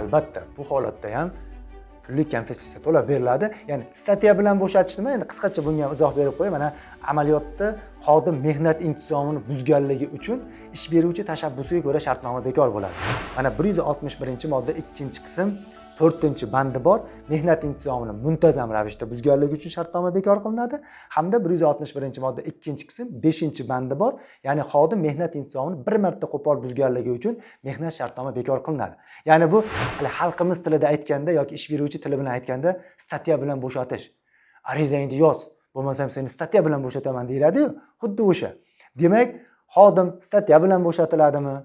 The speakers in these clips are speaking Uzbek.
albatta bu holatda ham pullik kompensatsiya to'lab beriladi. Ya'ni statiya bilan bo'shatish nima? Endi qisqacha bunga ham izoh berib qo'yay. Mana amaliyotda xodim mehnat intizomini buzganligi uchun ish beruvchi tashabbusiga ko'ra shartnoma bekor bo'ladi. Mana 161-modda 2-qism 4-bandi bor. Mehnat intizomini muntazam ravishda buzganligi uchun shartnoma bekor qilinadi. Hamda 161-modda 2-qism 5-bandi bor. Ya'ni xodim mehnat intizomini bir marta qo'pol buzganligi uchun mehnat shartnoma bekor qilinadi. Ya'ni bu xalqimiz tilida aytganda yoki ish beruvchi tili bilan aytganda statiya bilan bo'shatish. Arizangni yoz, bo'lmasam seni statiya bilan bo'shataman deyiladi-yu, xuddi o'sha. Demak, xodim statiya bilan bo'shatiladimi?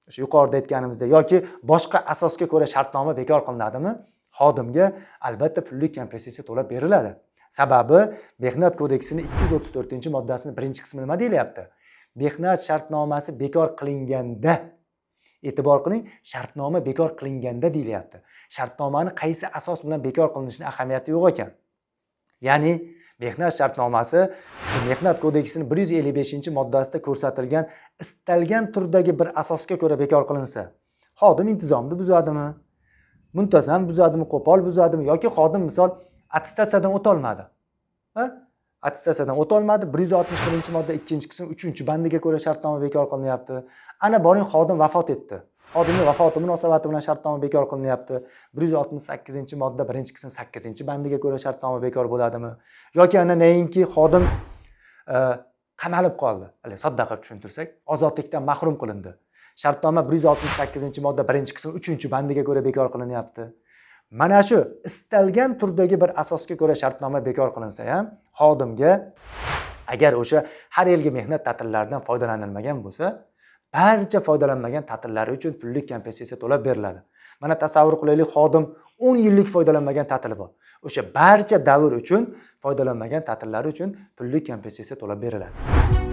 O'sha yuqorida aytganimizdek yoki boshqa asosga ko'ra shartnoma bekor qilinadimi? Xodimga albatta pullik kompensatsiya to'lab beriladi. Sababi Mehnat kodeksining 234-moddasining 1-qismi nima deyilyapti? Mehnat shartnomasi bekor qilinganda, e'tibor qiling, shartnoma bekor qilinganda deyilyapti. Shartnomani qaysi asos bilan bekor qilinishining ahamiyati yo'q ekan. Ya'ni mehnat shartnomasi shu Mehnat kodeksining 155-moddasida ko'rsatilgan istalgan turdagi bir asosga ko'ra bekor qilinsa, xodim intizomni buzadimi? Muntazam buzadimi, qo'pol buzadimi yoki xodim misol attestatsiyadan o'tolmadi. Attestatsiyadan o'tolmadi, 161-modda 2-qism 3-bandiga ko'ra shartnoma bekor qilinyapti. Ana boring xodim vafot etdi. Xodimning vafoti munosabati bilan shartnoma bekor qilinyapti. 168-modda 1-qism 8-bandiga ko'ra shartnoma bekor bo'ladimi? Yoki ana nayinki xodim qamalib qoldi. Sodda qilib tushuntirsak, ozodlikdan mahrum qilindi. Shartnoma 168-modda 1-qism 3-bandiga ko'ra bekor qilinyapti. Mana shu istalgan turdagi bir asosga ko'ra shartnoma bekor qilinsa ham, xodimga agar o'sha har yilgi mehnat ta'tillaridan foydalanilmagan bo'lsa, barcha foydalanmagan ta'tillari uchun pullik kompensatsiya to'lab beriladi. Mana tasavvur qilaylik, xodim 10 yillik foydalanmagan ta'tili bor. O'sha barcha davr uchun foydalanmagan ta'tillari uchun pullik kompensatsiya to'lab beriladi.